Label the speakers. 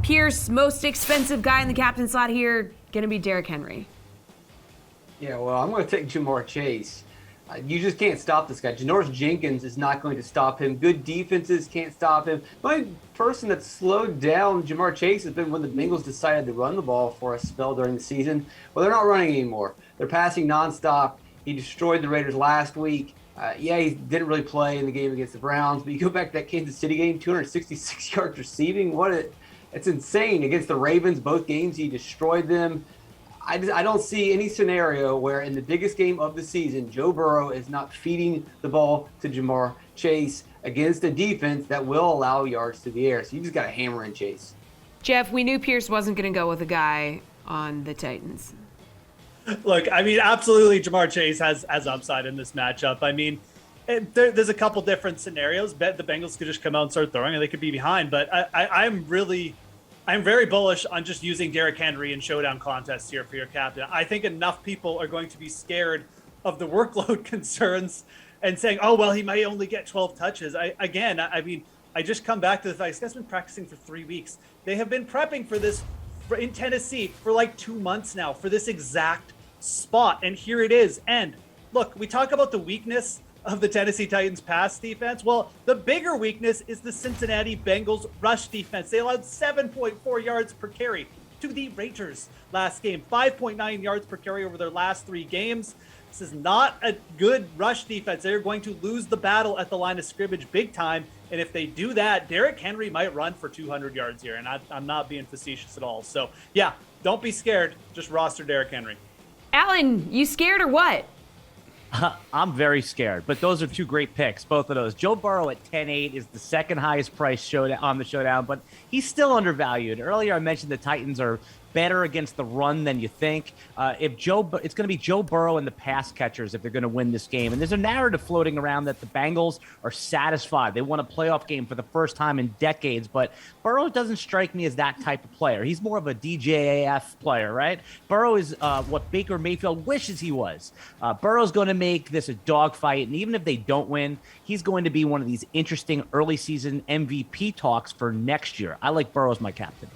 Speaker 1: Pearce, most expensive guy in the captain slot here, going to be Derrick Henry.
Speaker 2: Yeah, well, I'm going to take Jamar Chase. You just can't stop this guy. Janoris Jenkins is not going to stop him. Good defenses can't stop him. The only person that's slowed down Jamar Chase has been when the Bengals decided to run the ball for a spell during the season. Well, they're not running anymore. They're passing nonstop. He destroyed the Raiders last week. He didn't really play in the game against the Browns, but you go back to that Kansas City game, 266 yards receiving. It's insane. Against the Ravens, both games, he destroyed them. I don't see any scenario where in the biggest game of the season, Joe Burrow is not feeding the ball to Jamar Chase against a defense that will allow yards to the air. So you just got to hammer in Chase.
Speaker 1: Geoff, we knew Pearce wasn't going to go with a guy on the Titans.
Speaker 3: Look, I mean, absolutely, Jamar Chase has upside in this matchup. I mean, there's a couple different scenarios. Bet the Bengals could just come out and start throwing, and they could be behind. But I'm very bullish on just using Derrick Henry in showdown contests here for your captain. I think enough people are going to be scared of the workload concerns and saying, oh, well, he might only get 12 touches. I just come back to the fact this guy's been practicing for 3 weeks. They have been prepping for this in Tennessee for like 2 months now for this exact spot. And here it is. And look, we talk about the weakness of the Tennessee Titans pass defense. Well, the bigger weakness is the Cincinnati Bengals rush defense. They allowed 7.4 yards per carry to the Raiders last game, 5.9 yards per carry over their last 3 games. This is not a good rush defense. They're going to lose the battle at the line of scrimmage big time. And if they do that, Derrick Henry might run for 200 yards here. And I'm not being facetious at all. So yeah, don't be scared. Just roster Derrick Henry.
Speaker 1: Alan, you scared or what?
Speaker 4: I'm very scared, but those are 2 great picks, both of those. Joe Burrow at 10-8 is the second highest price on the showdown, but he's still undervalued. Earlier, I mentioned the Titans are better against the run than you think. It's going to be Joe Burrow and the pass catchers if they're going to win this game. And there's a narrative floating around that the Bengals are satisfied. They won a playoff game for the first time in decades, but Burrow doesn't strike me as that type of player. He's more of a DJAF player, right? Burrow is what Baker Mayfield wishes he was. Burrow's going to make this a dogfight, and even if they don't win, he's going to be one of these interesting early season MVP talks for next year. I like Burrow as my captain.